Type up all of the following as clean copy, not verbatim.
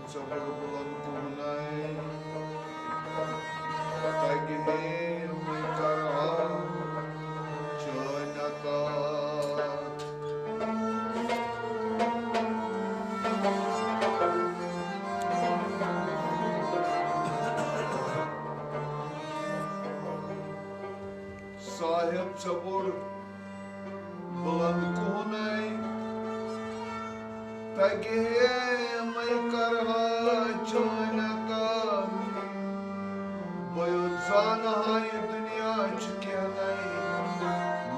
sabır bulan kulunay tagihim kara çonakat sahip sabır bulan kulunay tagihim kara çonakat Bayılsana dünya çıkanay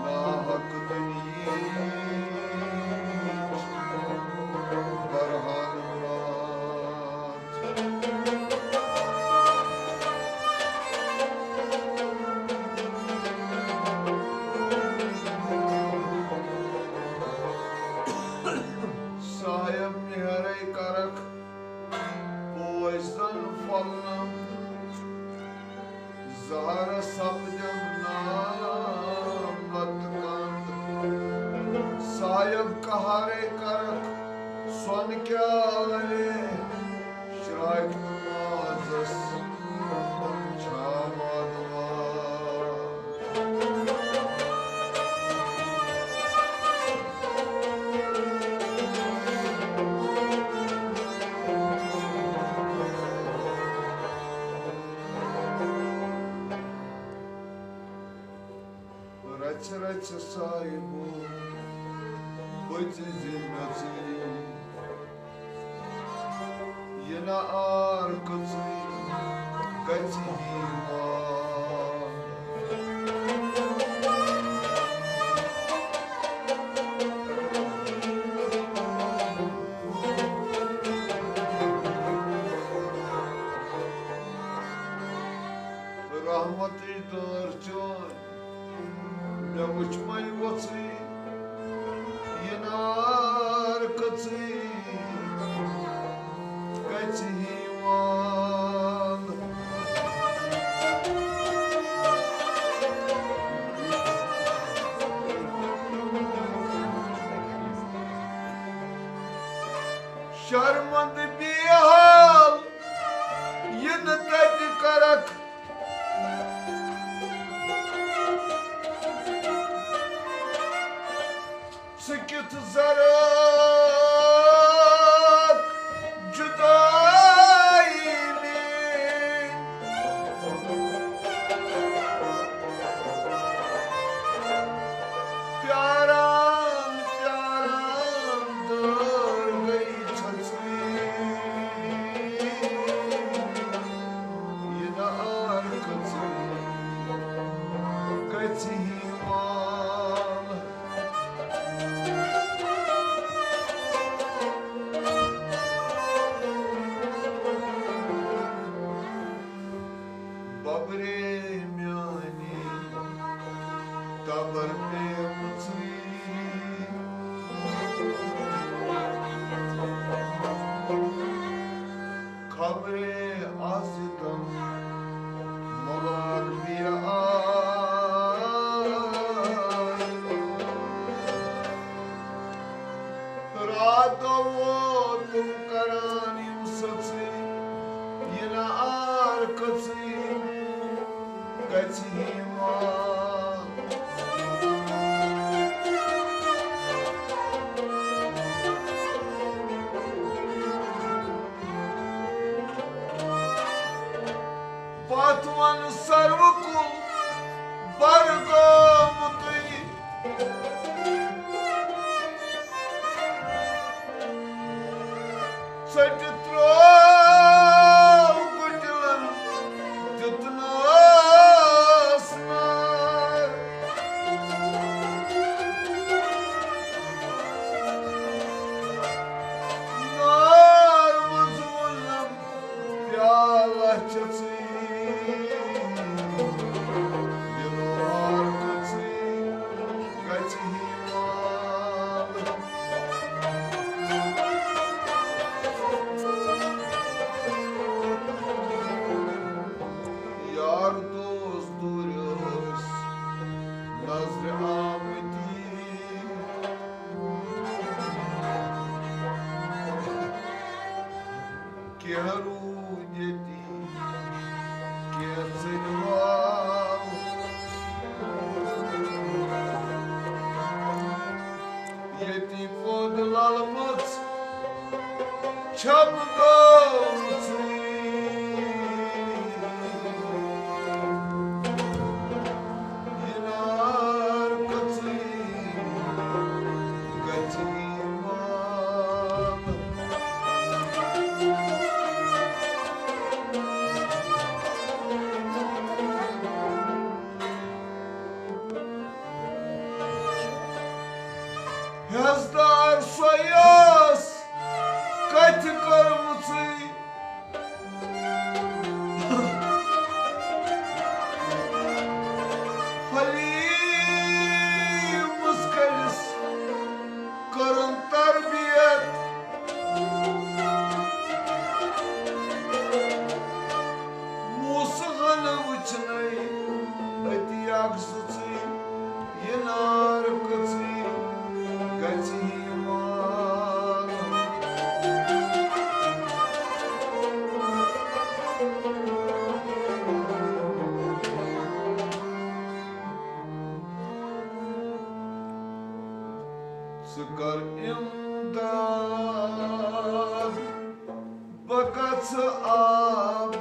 nahak dünya Barhan Murat Sahip niharay karak Poizdan falnam Zahara sapjam namat Sahib kahare karak son kya le Shraik namazas Chamadwa Rach sahibu Bıcı zinnati Yine arkası Kaçıyma Rahmeti darcan Uçmayı batı Yenar katı Kaçıhiman Şarmand bir hal Yine tek karak Sıkıt zarak cüdayini Pyaran pyarandır gayı çatı Yine arkası kaçıhiman Babrimyani tabar pemci Kabre azidam molar bir ay Radavo tum karanim satsi Yine arkası Kaçıhiman Patvan sarvakul Bargamutı Satitra Gujalan Jitnasnar Nar mazmulam Pyalah çatı Yıllar katı Kaçıhiman Gerudeti, Gerzenval, Yeti Podlalmats, Çapgavtsi, Yinar Katsi, Gatiman. Yazdar soyas, Kati karmutsi, Halim muskalis, karın tarbiyet, Musa galav çnay, Atiyak zutsi, Yenar katsi, Gatiman. Sıkar imdad, bakatsı abad,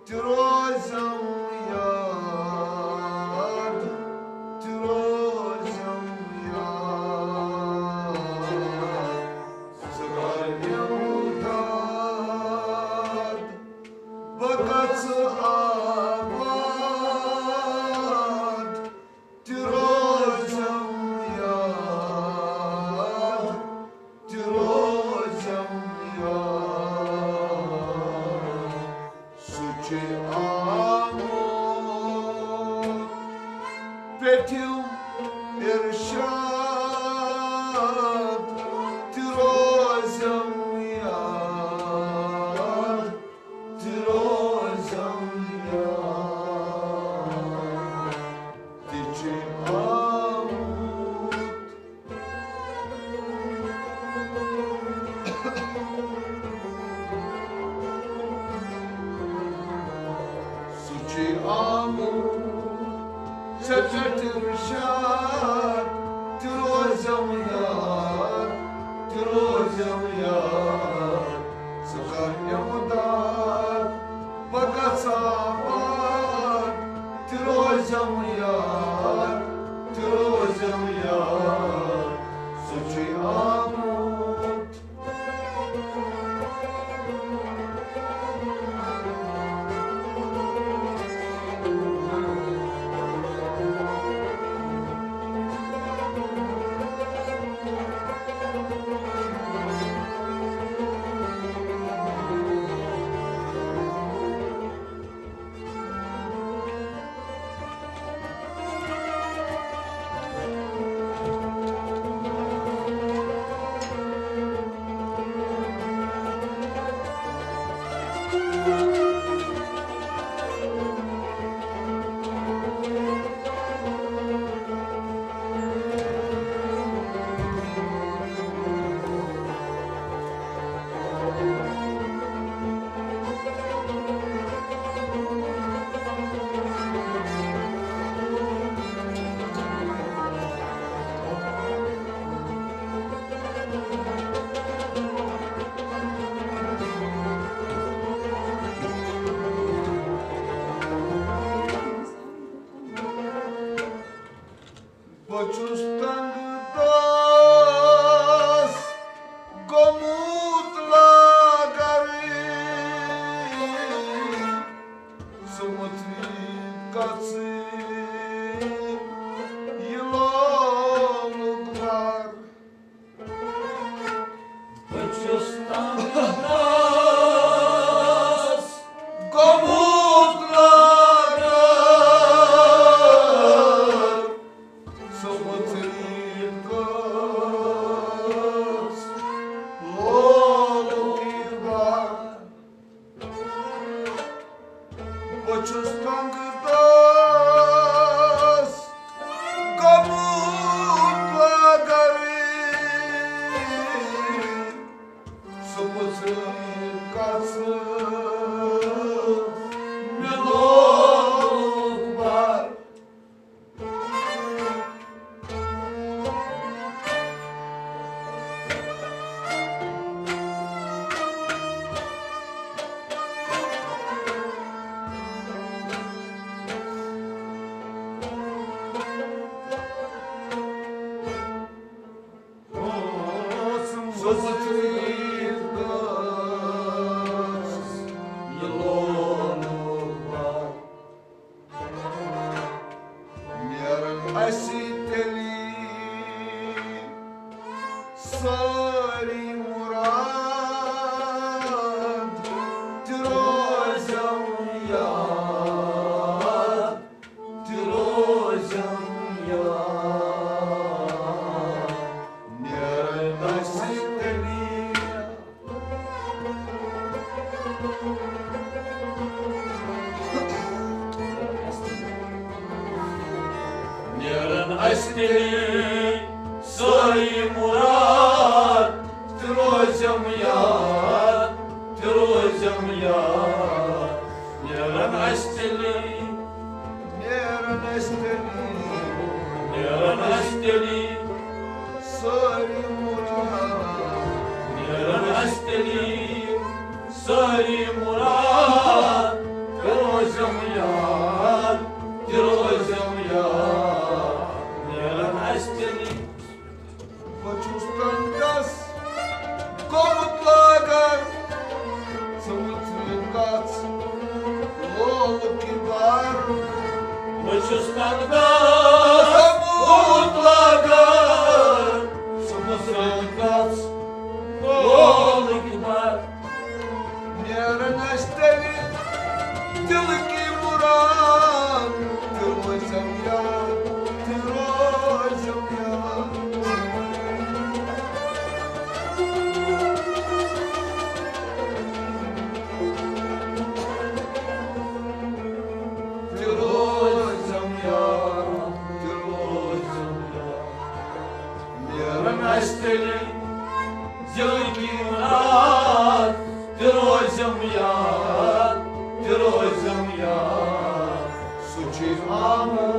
Tirozam yad, Tirozam yad. Sıkar imdad, bakatsı abad, Tirozam yad, Tirozam yad. Suçi amor, Petim irşad, Tirozam yad, Tirozam yad. Tiçi amut, Suçi amut, Sepet irşad, Tirozam yad, Tirozam yad. Sıkar imdad, bakatsabat, Tirozam yad, Tirozam yad. Suçi amut, Asteli Sari Murat Trozam ya Neran asteli Sari Murat Neran asteli Sari Murat Trozam ya Почувствовать комутлагар, самоцвекац, лолукивар. Почувствовать комутлагар, самоцвекац, лолукивар. Неранастели, тылыки муран, тылой земля. Asteli, Zilki Murat, Tirozam ya, Suçi Amu,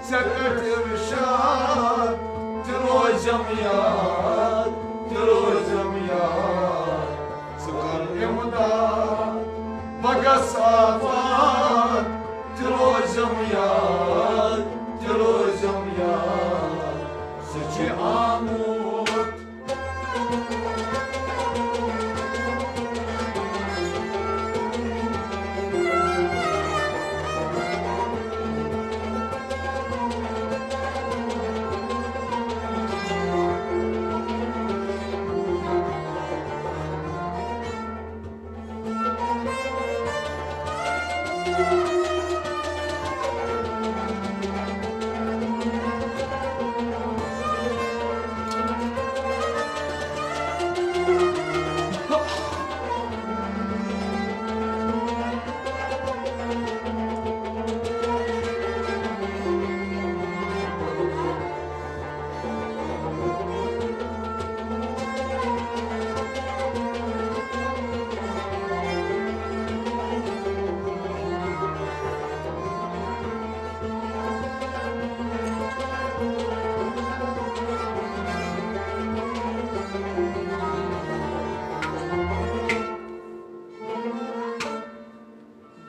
Sepet Irşad, Tirozam ya, Sıkar Imdad, Bagas Afat, Tirozam ya, Suçi Amut.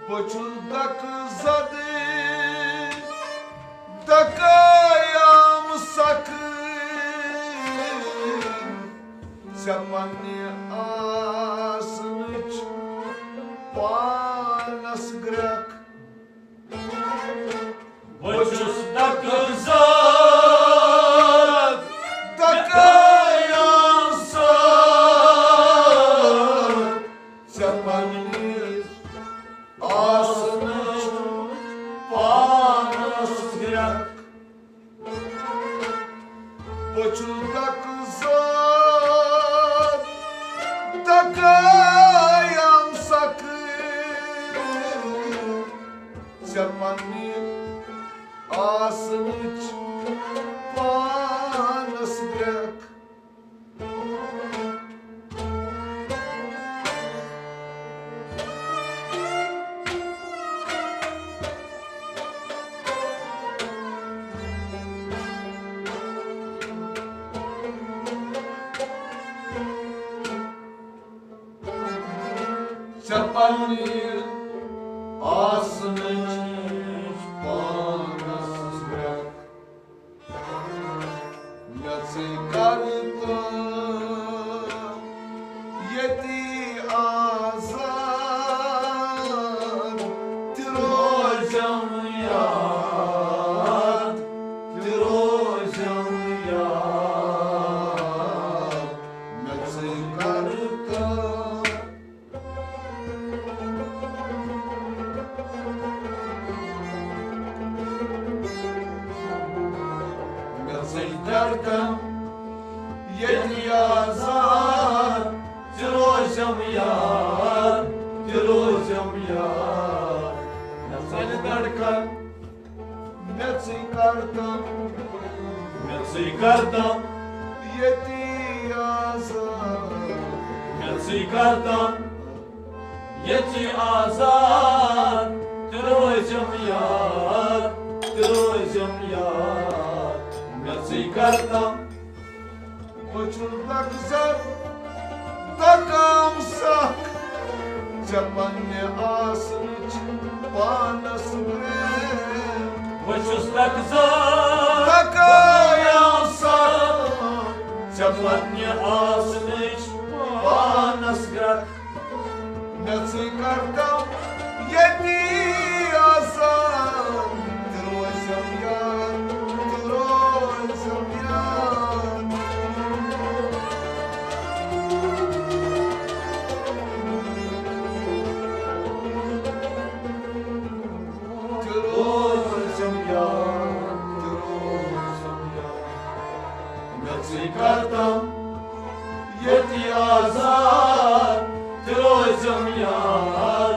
Почул так зады, такая мусакын, Сямани асыныч, панас грек. Почул так зады, такая мусакын, Сямани Asыныç, panas grak. Почуда kızat, takayam sakın. Semani asыныç, panas grak. Semani asыныç, panas grak. Yatsy karton Tirozam yar, tirozam yar. Nasıl karkan, Meții cartam, meții kartam, yetiază, meții kartam, yeti azar. Tirozam yar, tirozam yar. Meții kartam, Băciul dacă zac, dacă am sac, Țepane asnici, pană spre. Băciul dacă zac, Dacă am sac, Țepane asnici, pană sgrac. Meții cartam, yetiază, Tirozam yar, tirozam yar. Tirozam yar, tirozam yar. Meții kartam, yeti azar. Tirozam yar,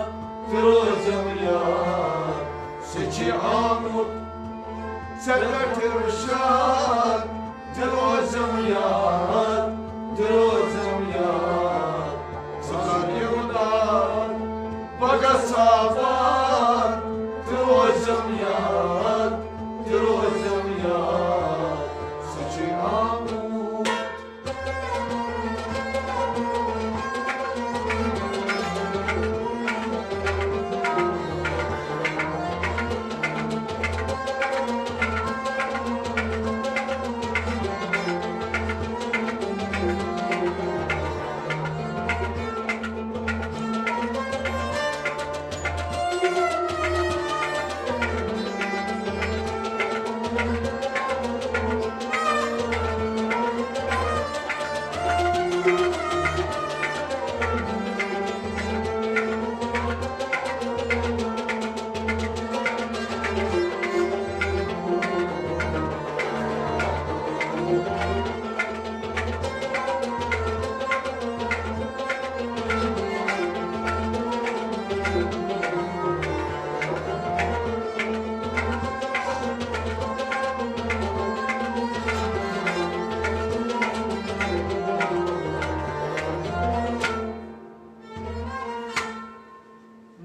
tirozam yar. Seci amut, țelătirșat, Tirozam yar, tirozam yar. Țăcar iudat, băgăsavar, Tirozam yar, tirozam yar. Seci amut.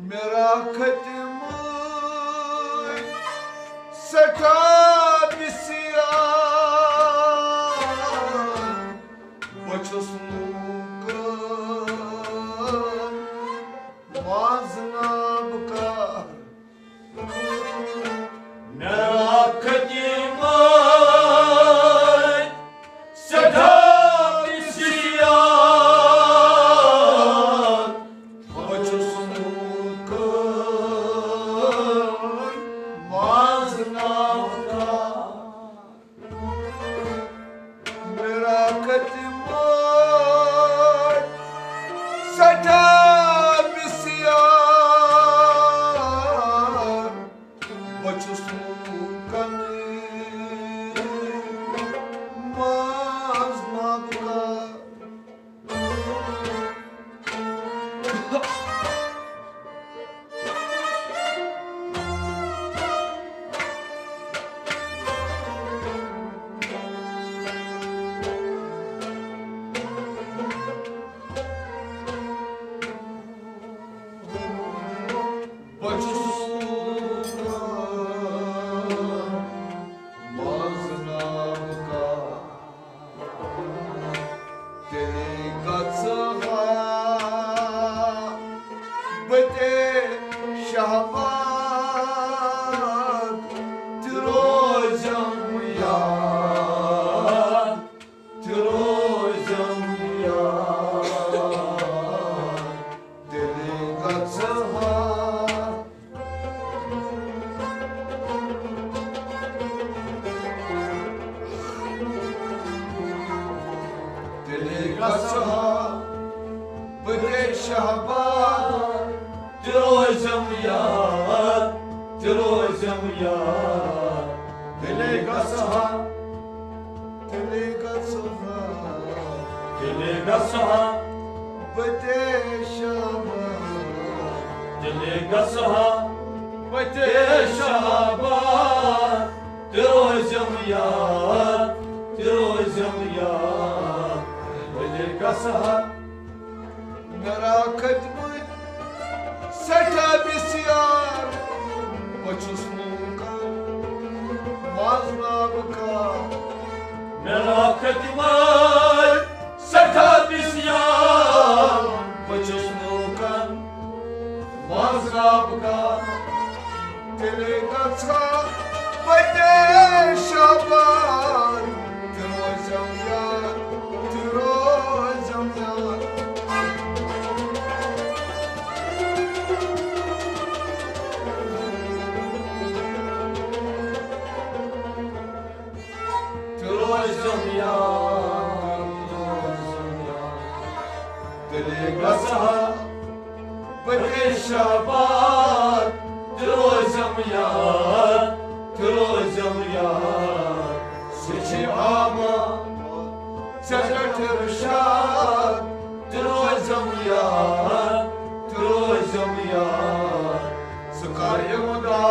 Merakete măi, să cabisia, Băcios muncă, mazna bucar. Merakete măi, să dați iar. Băcios muncă, mazna bucar. Merakete măi, să cabisia, Băcios muncă, mazna bucar. Delegația Bădei Șaban, Tirozam yar, tirozam yar. Delegația Delegația Dili gasa bate şaban Tirozum yar Tirozum yar Dili gasa merak etme seta bisyar Почувствука Мазнавка Merak etme Seta bisyan Почувствука Мазнавка Делегация Бате Шабан Тирозам яр Тирозам яр Tirozum yar Dili gasa bate şaban Tirozum yar Tirozum yar Seçi ama Secretary Shah Tirozum yar Tirozum yar Sıkaryımda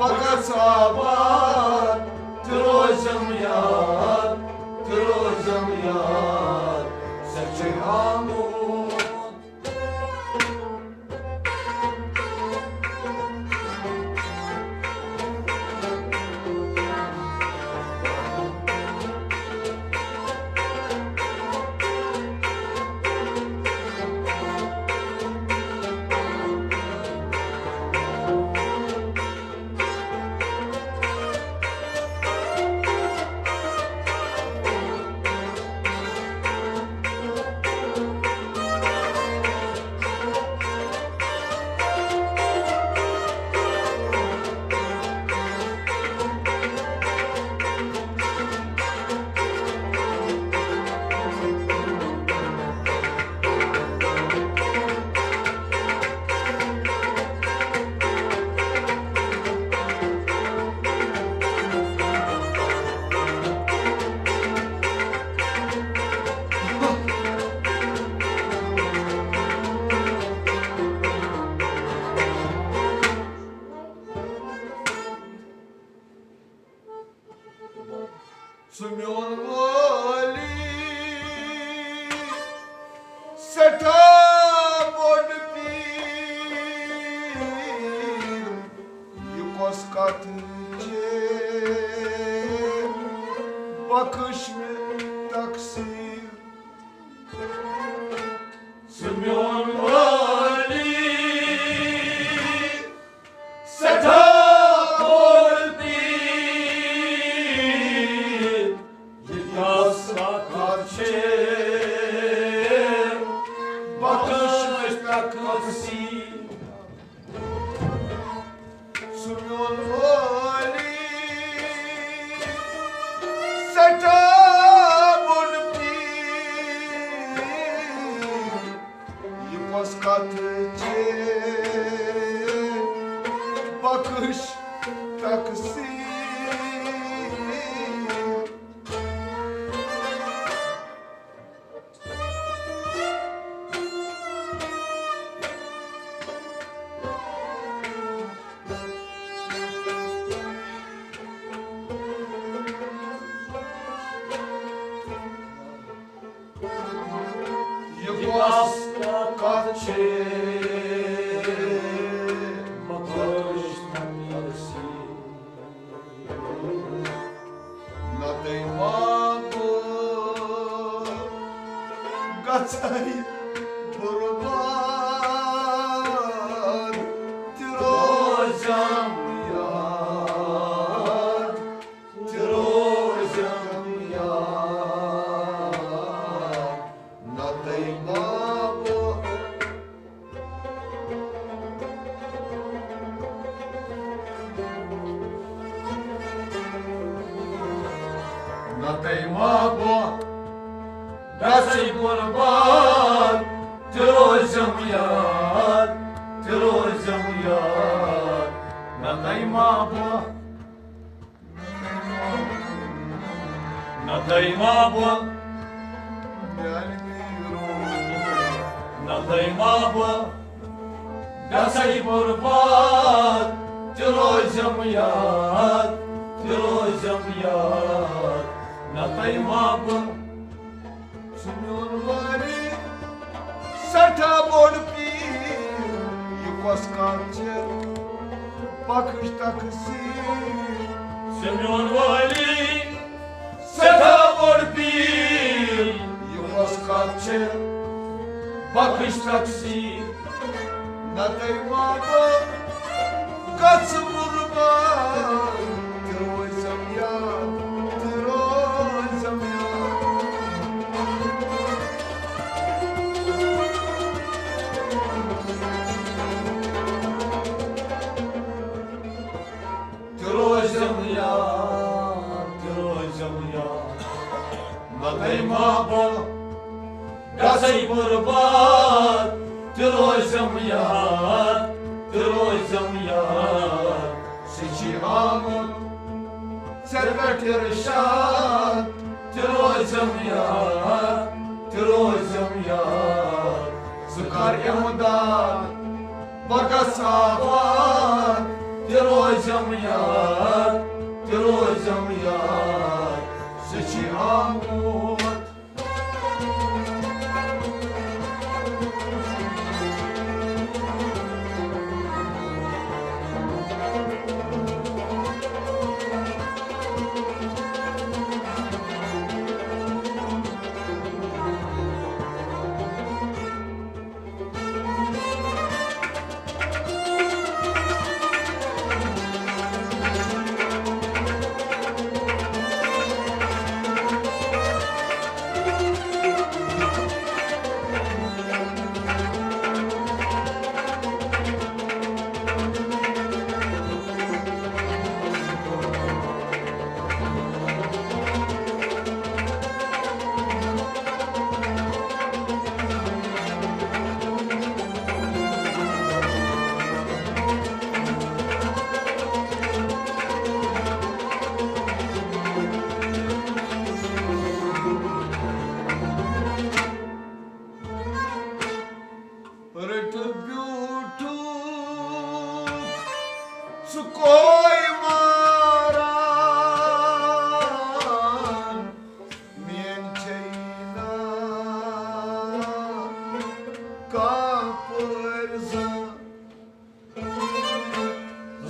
Bakasabat Tirozum yar Tirozum yar Seçi amut Semyon vali Seta bod pir Yukos katıcı Bakış mı taksir Semyon vali Seta kolpir Yasa karşı Bakış takması Semyon vali Seta bod pir Yukos katıcı Bakış taksir Yukos karşı Bakış takması Надей маму Гацай бурбан Тирозам яр Тирозам яр Надей маму Надей маму Nasıl kurban Tirozum yar Tirozum yar Nadayma bu Nadayma bu Gelmiyorum نەڵێی مابە گەسەی بوربات ترۆژەم یاد ترۆژەم یاد نەڵێی مابە Signor Vari, sata bol pir, yukos kancer, bakış taksir. Semyon vali seta vorpir Yukos kancer, bakış taksi natay mabo, kaçı vurman, tirozam ya, tirozam ya. Tirozam ya Nălăi mabă Gazai bărbat Tirozam ya Sici amul, servet irşad, Tirozam ya Zıkar emudan, baka savat, Tirozam ya Sici amul. Sukoi maran miencheina kapărza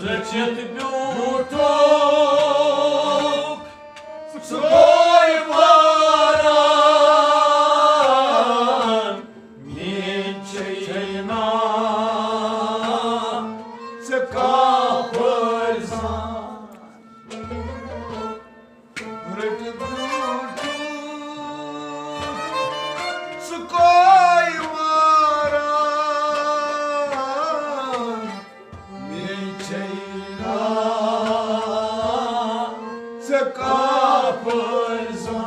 Zecet biutuc Sukoi maran Minceina se Kapărza Sukoi maran miencheina se Kapărza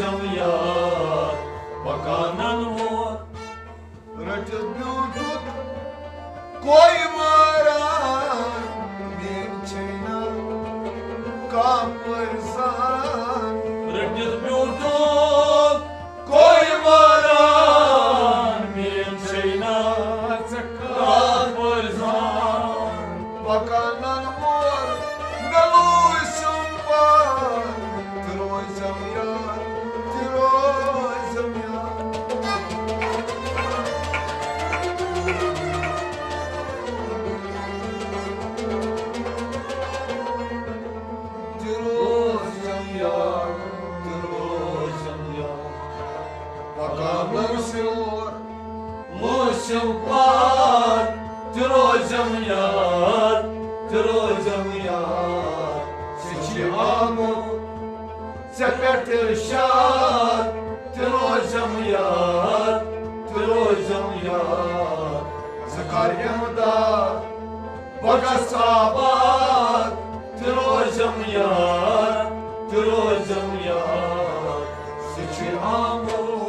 rožam yar pakanan vor Rătit biutut Coi măran Mircina Ca părzan Rătit biutut Coi măran Mircina Ca părzan Pakanan mor Nălușăm par Tirozăm iar Tirozăm iar Tirozăm iar Tirozăm iar Pakanan mor Muşum var Tirozam yar Tirozam yar Seçi amur Seperte şar Tirozam yar Tirozam yar Zakaryamda Baga sabat Tirozam yar Tirozam yar Seçi amur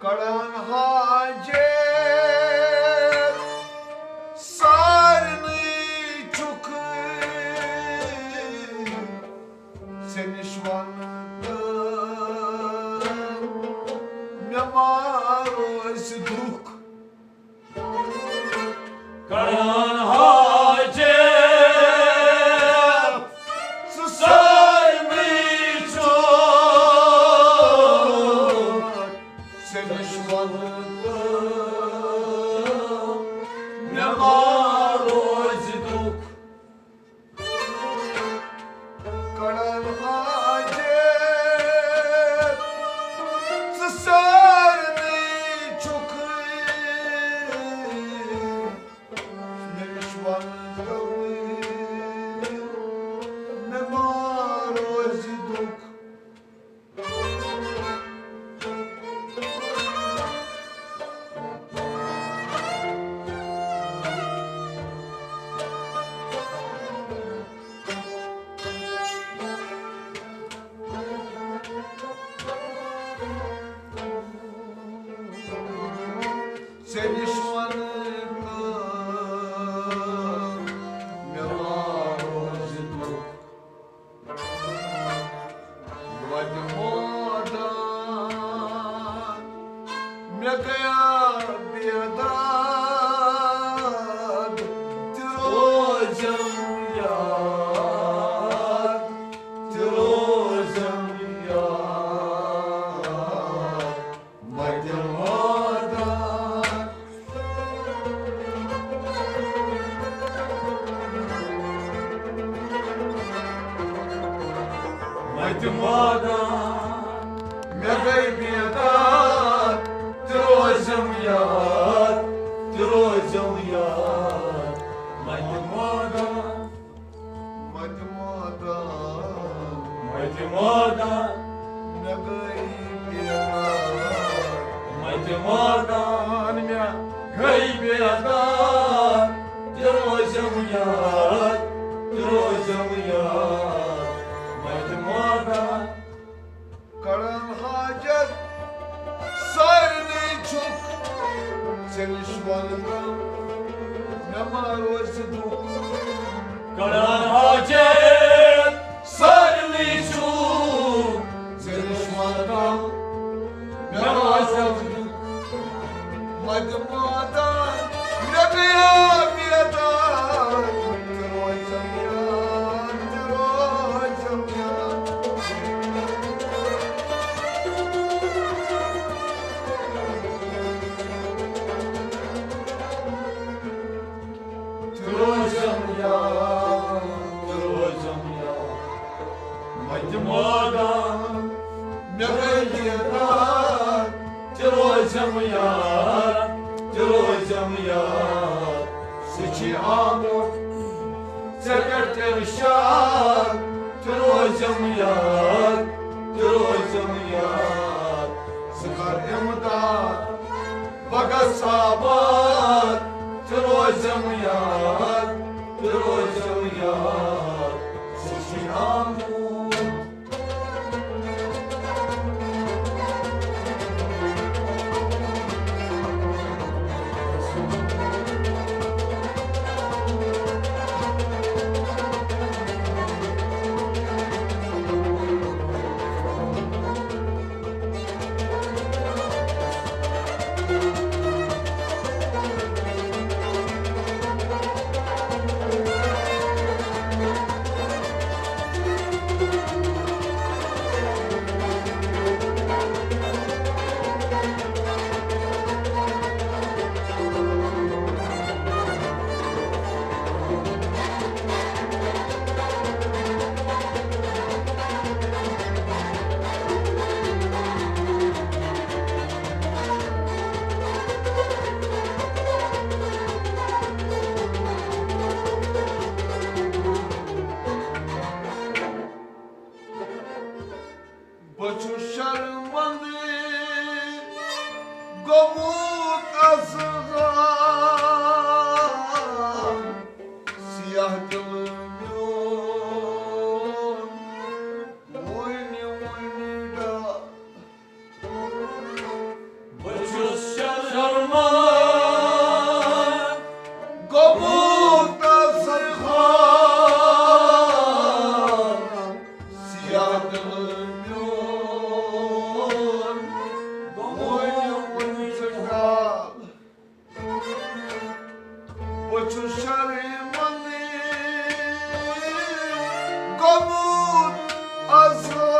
Karan hacet sarını çok seni şvanlıktan ne maros duk Karan hacet Susarmi çok seni şvanlıktan Ne marozduk Karan hacet sarını çok ne şvanlıktan ne maros duk Seni şvanlıktan ne maros duk Vladimodan Mekaya biedad Tirozam yar Tirozam yar Vladimodan Maytmadan Mekaya biedad Tirozam yar Tirozam yar Maytmadan Vladimodan Maytmadan Mekaya biedad Maytmadan Gaybedan Tirozam yar Tirozam yar Maytmadan Karan hacet sarını çok seni şvanlıktan ne maros duk Karan hacet Sarlı çok seni şvanlıktan مدمودان نبيا بيدان تروجم يا تروجم يا تروجم يا تروجم يا مجموعة نبيا تروجم يا تروجم يا سچي عمر سكرت الشعب تروجم يا تروجم يا صغر امداد بقى صابات تروجم يا تروجم يا سچي عمر بچو شرمنده گموت ازغان سیاه دلمیون وینی وینی دا بچوس شرمان گموت ازغان سیاه دلمیون بچو شرمنده گموت ازغان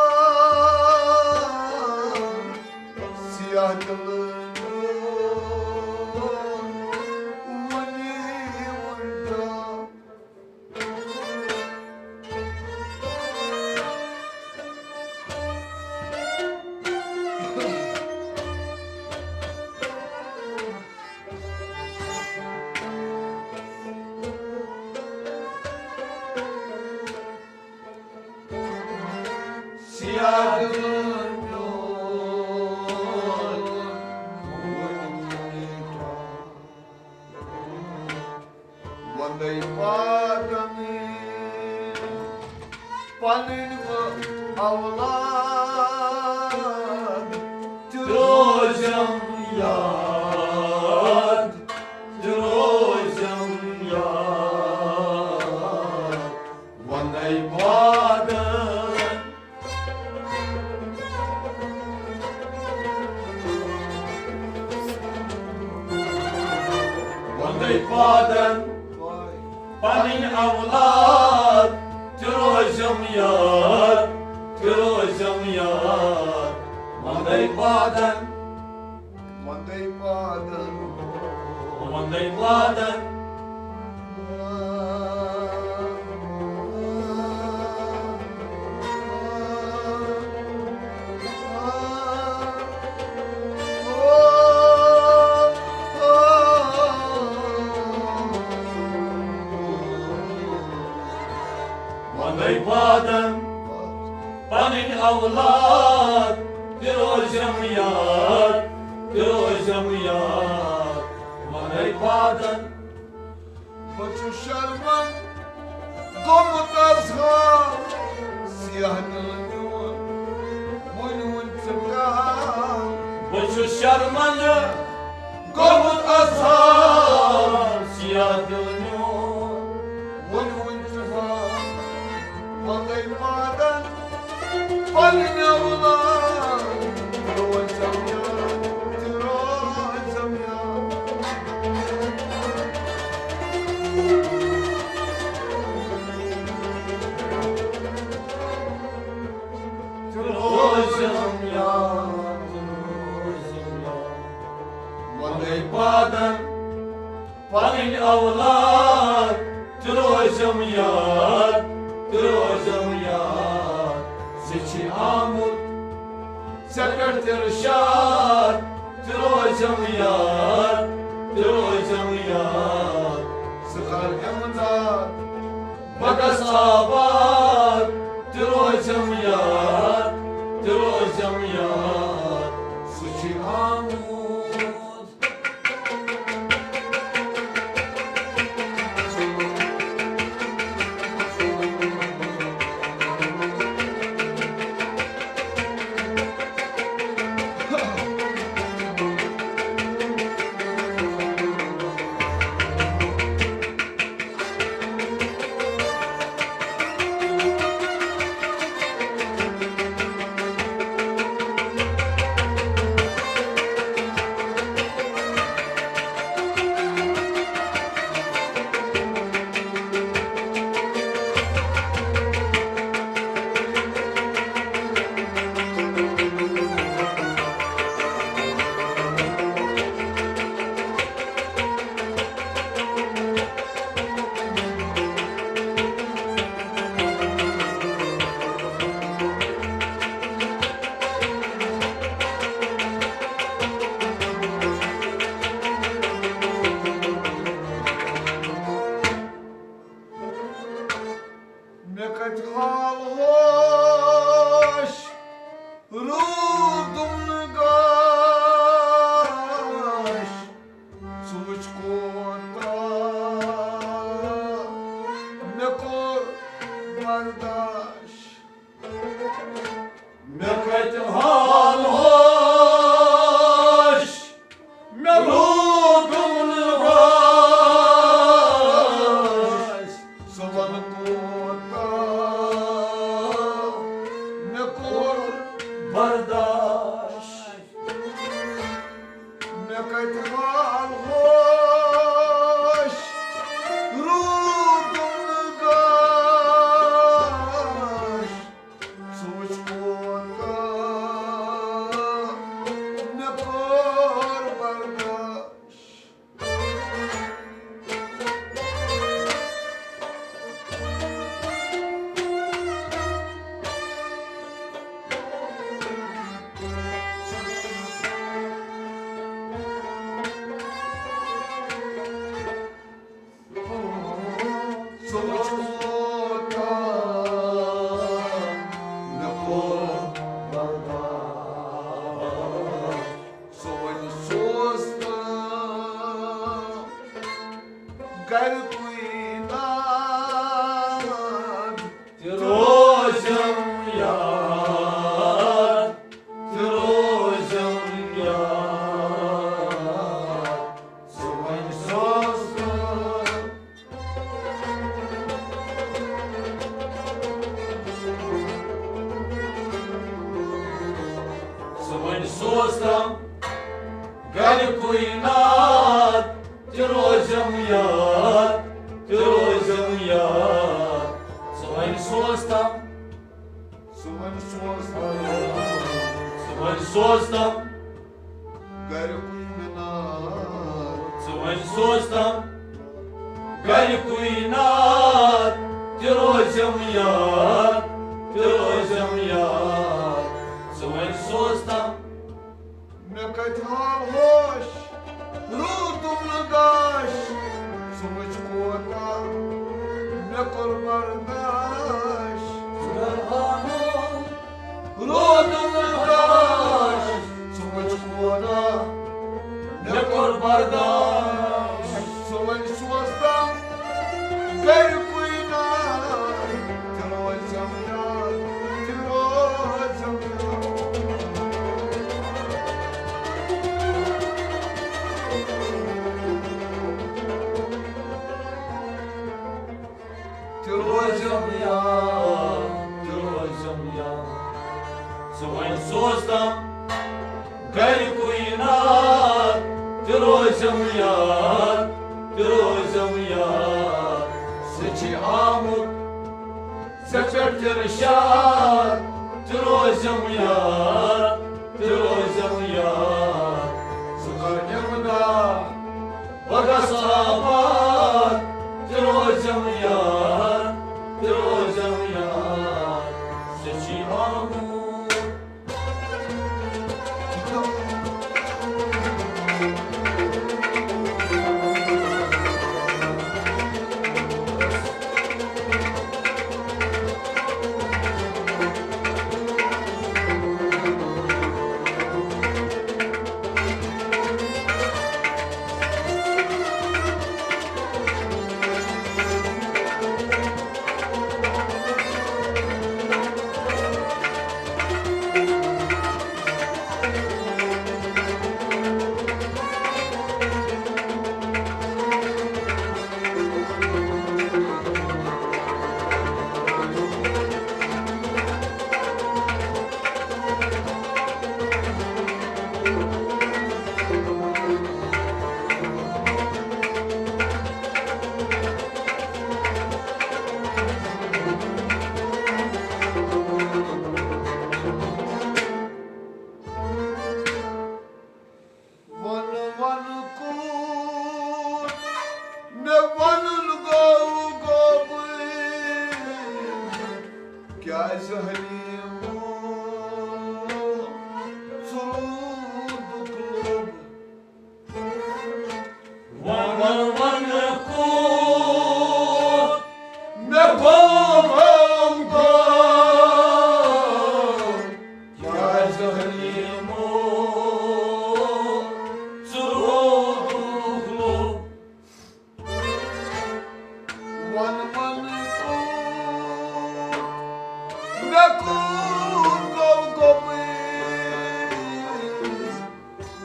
سیاه دلمیون ونی وندا siyah Vandai padani panin avlad Trojam yad Trojam yad Vanday badan Vanday badan Panin avlad Trojam yad Trojam yad Vanday badan Vandai padan Vanday badan Vanday badan Panin avlad Trojam yad Trojam yad Vanday badan بچو شرمن قمت ازغان سیاه دلمیون وین ونتبلان بچو شرمنده گمت ازهار siyah dönüyor وین ونتبلان Vandai padan panin avlad تروجم يا تروجم يا Panin avlat Trozem yad Trozem yad Seçi amut Sefer terşad Trozem yad Trozem yad Sıkar emdat Bagas abad Trozem yad Trozem yad Seçi amut Ne kadar hoş Rudumlu gaş Suç kota Ne kor bardaş Mekret hal hoş Meludum gaş Sobanı kota Ne kor Bardaş Ne kadar hoş Rudumlu gaş Suç kota Ne kor bardaş Suç kota Ne kor bardaş Sobanı sosta Gayrı kuyunan Trozem yad Trozem yad Sobanı sosta Svojn sostam Galiku inat Trozem yad Trozem yad Svojn sostam Sobanı sosta Svojn sostam Gayrı kuyunan Svojn sostam Galiku inat Trozem yad Trozem yad Svojn sostam Ne kadar hoş Rudumlu gaş Suç kota Ne kor bardaş Rudumlu gaş Suç kota Ne kor bardaş Sobanı sosta Gayrı kuyunan Trozem yad Trozem yad Trozem yad Trozem yad Svojn sostam Galiku inat Trozem yad Trozem yad Seçi amut Sefer terşad Trozem yad Trozem yad Sıkar emdat Bagas abad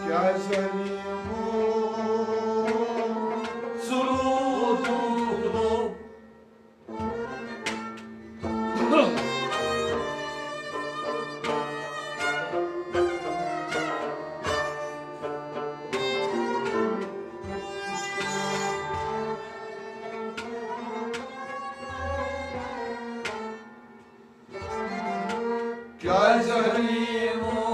क्या जलीमो सुरुदुलो क्या जलीमो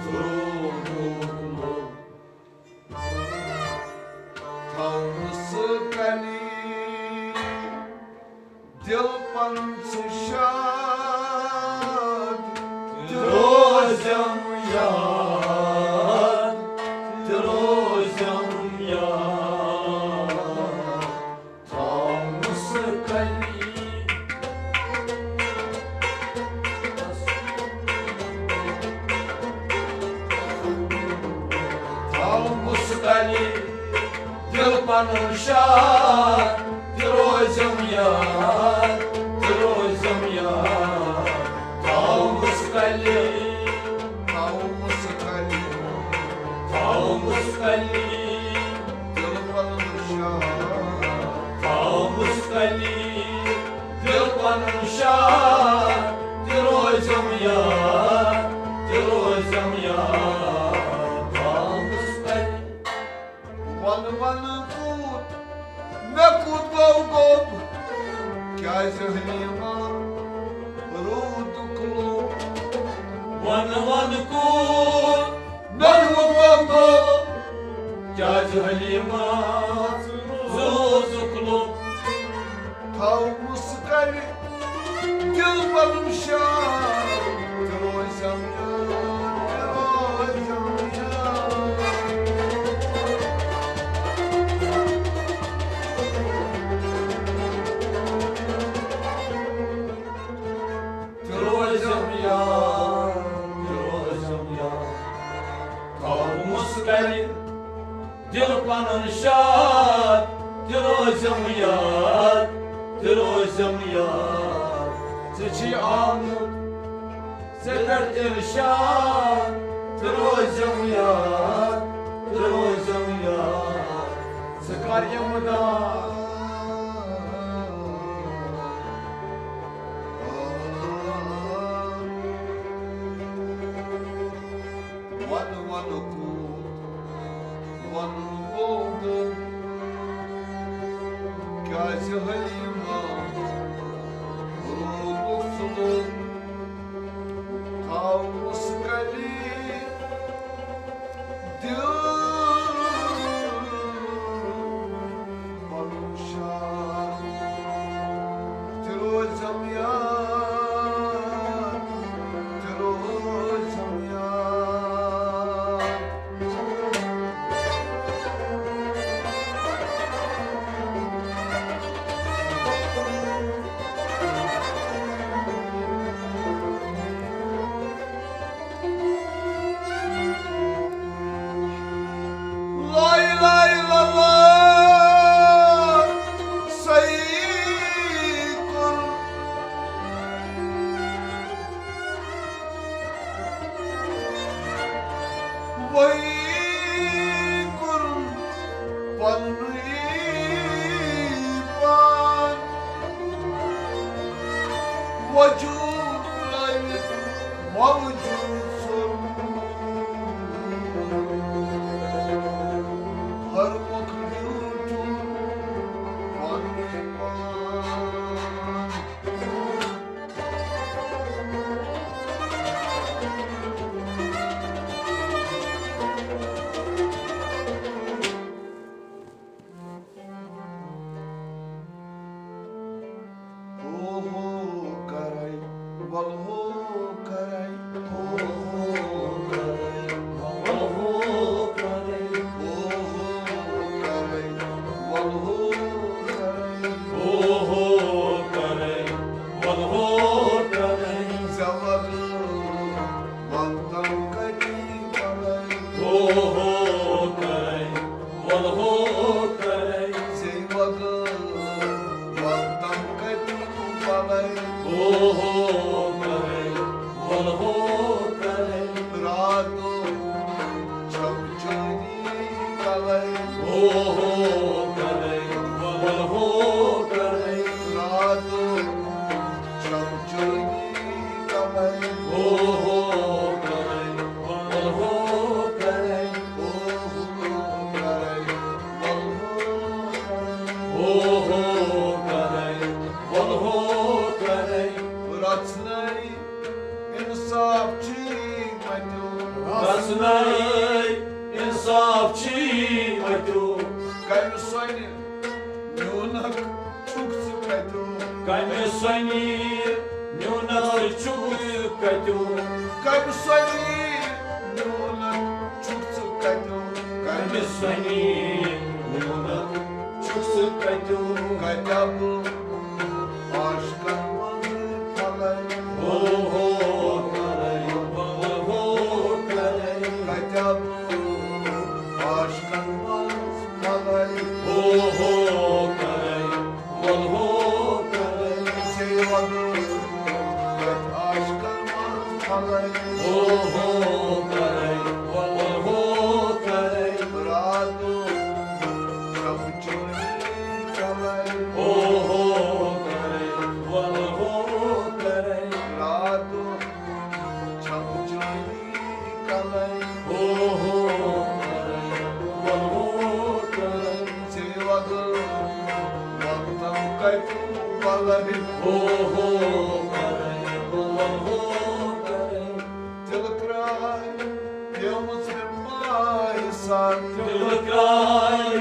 सुरुदुलो Tavsıkali Dilpan suşad Drozem yad Drozem yad Tavsıkali Tavsıkali Dilpan uşad Drozem yad Drozem yad Tavsıkali Tavsıkali Tavsıkali Dilpan suşad Tavsıkali Dilpan uşad Drozem yad Drozem yad Tavsıkali Van van kut Ne kut gov gov Kya zahlima Rud klub Van van kut Ne kut gov gov Caz halima Zuzuklu Tavsıkali Dilpan suşad Drozem yad Drozem yad Drozem yad Drozem yad Tavsıkali Dilpan şad Drozem yad Drozem yad Tıçı amut Sefer irşad Drozem yad Drozem yad Sıkar yamudar रात insafçı madu. Rasnay insafçı madu. Kaymı soyni yunak çuksu madu. Kaymı soyni yunak çuksu madu. Kaymı soyni yunak çuksu madu. Kaymı soyni yunak çuksu madu. Kaymı aşkın manı kalay. Oh kalay, oh kalay. Kaymı aşkın manı kalay. Oh kalay, oh kalay. Sevdalı kat aşkın manı kalay. Oh kalay, oh kalay. Brado çabucuni kalay. Oh kalay, oh kalay. Brado çabucuni kalay. Oh kalay, oh kalay. Sevdalı vaktam kaytu kalay. Oh kalay, oh kalay. Tilkray yılmaz bir maysan. Tilkray,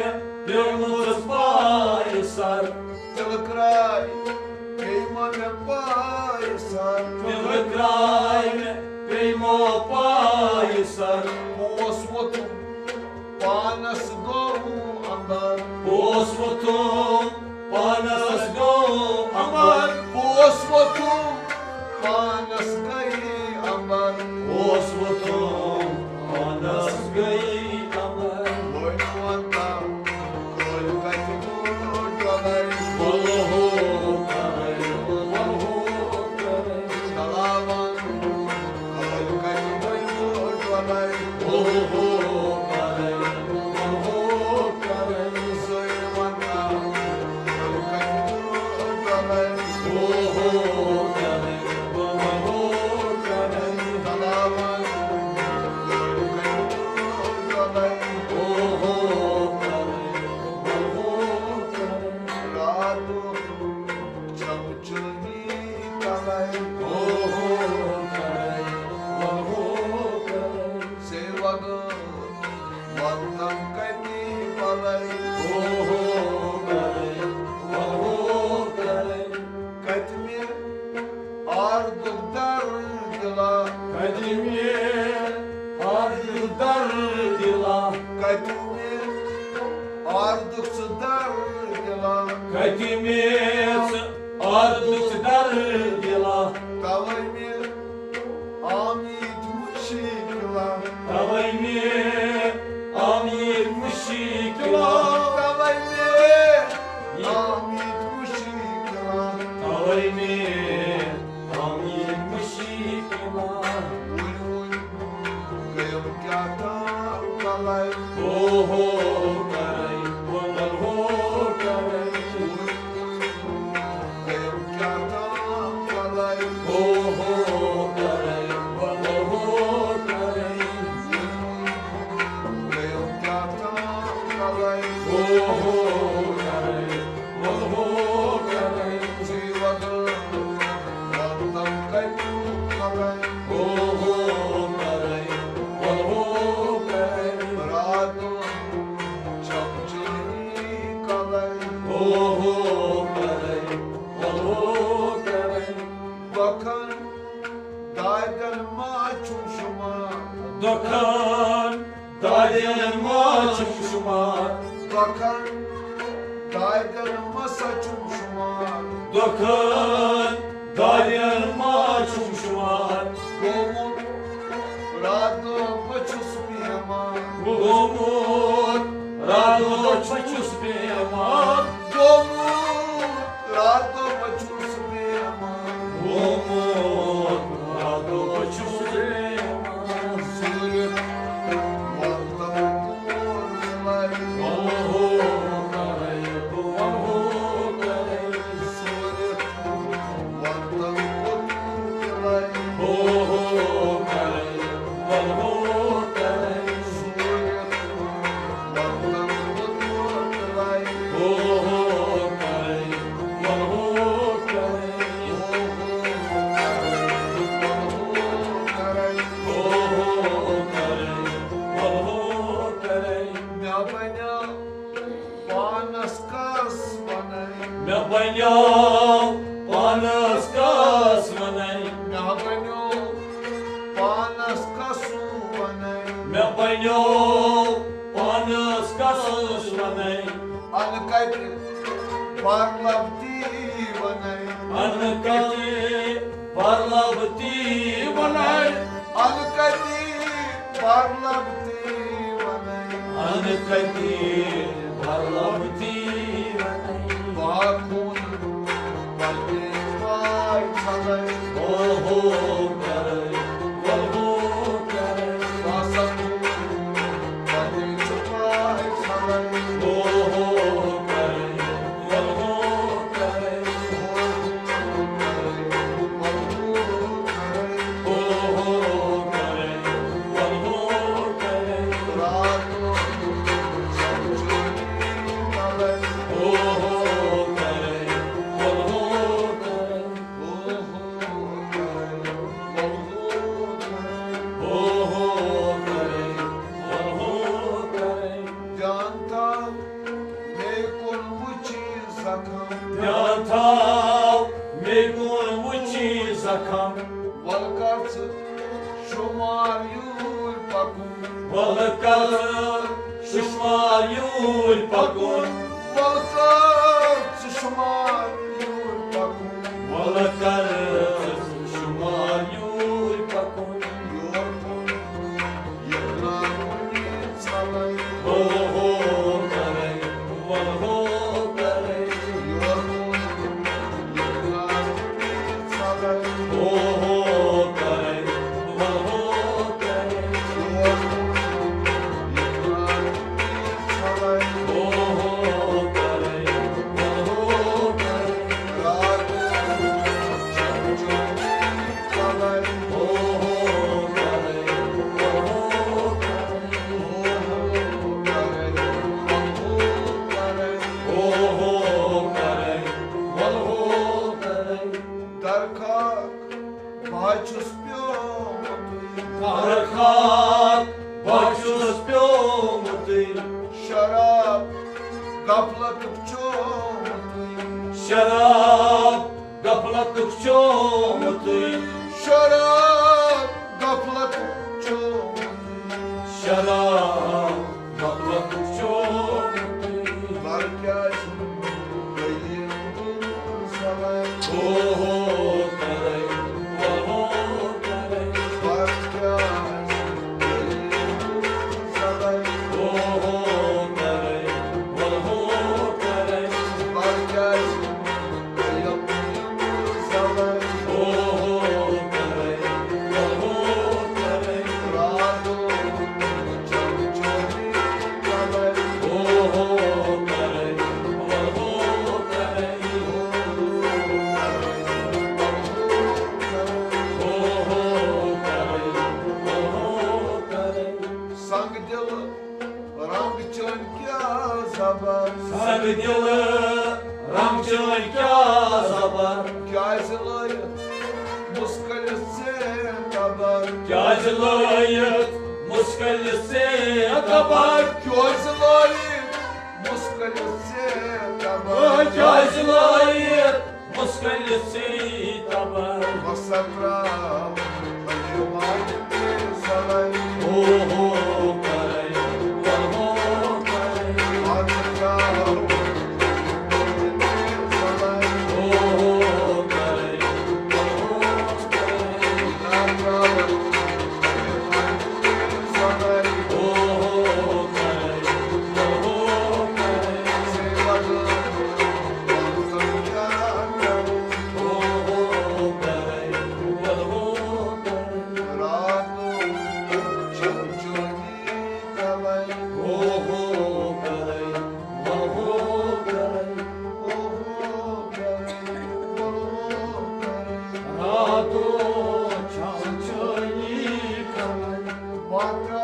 yılmaz baysar. Tilkray kıyman bir maysan. Tilkray, primo baysar. Posvotum panas gohu ambar. Posvotum, panas go Ambar amar. posvotum panas gayi ambar. Posvotum, panas gay amar. Boynuvanda kol kaytu dalay. Walho kalay, walho kalay. Salaman kol kaytu dalay. Walho kalay, walho kalay. Soymanda kol kaytu dalay. Walho kalay, walho kalay. Salaman kol kaytu dalay. Walho kalay, walho kalay. Rado çabucuni kalay. Walho kalay, walho kalay. Sevdalı vaktam kaytu kalay. Walho kalay, walho kalay. Katmir ardıl dardila. Kadimiye ardar dila. Katmir ardıksı dardila. Kadimiye ardar dila. Kavaymir amit muşikla. Tavaymi amir müşikla. Kavaymir amit muşikla. Tavaymi amir müşikla. Uy uy kıyım kâta kalay. Oh karay, walho karay. Uy uy kıyım kâta kalay. Oh karay, walho karay. Kıyım kâta kalay. Oh karay, walho karay. Sevdalı vaktam kaytu kalay. Oh karay, walho karay. Rado çabucuni kalay. Oh karay, walho karay. Bakan daydan maçuşuma. Dokan dayanma çuşuma. Bakan daydan masaçuşuma. Dokan dayanma çuşuma. Gomun rado maçusmiyama. Gomut rado çuspema. Gomun rado maçusmiyama. Gomut rado çuspema. Sürüp vaktam kurulay. Walho karay, walho karay. Sürüp vaktam kurulay. Oh karay, walho karay. Sürüp vaktam kurulay. painiau panas kasvanai, Ankati parlapti vanai, ankati parlavti vanai, Ankati parlapti vanai, ankati parlavti vanai. Bakun palke vai chalai, Oho karai, oho karai, Vasakun palke vai chalai, oho karai, oho karai, oho karai, oho karai, oho karai, oho karai, oho karai, oho karai. Yatav megun uchi zakam, valakal shishmayul pakun, valakal shishmayul pakun. Oho karai, oho karai, oho karai, oho karai, oho karai, oho karai. Arhat başus pyomuti, Şarap kaplatıp çoğumutu, şarap gaplatık çomuti, şarap kaplatıp çoğumutu, şarap gaplatık çomuti. Barkazım kayındır salay, Oho karay, oho karay, Barkazım kayındır salay, oho karay, oho karay, Barkazım kayındır salay, oho karay, oho karay, Rado çavçoli salay, oho karay, oho karay, oho karay, oho karay. Sang dil rang çön kya zabar, Sang dilı ramçın kya zabar, kya zilay muskal se kabar, kya zılayıt muskalisi kabar, kya zilay muskal se kabar, kya zılayıt muskalisi kabar. masakra ayumay salay, Oho karay, oho karay, Atka salay, oho karay, oho karay, Atka salay, oho karay, oho karay, sevadım Atka oho karay, oho karay, Rado çavçoli kalay, oho karay, oho karay. Rato çançayı karay, Baka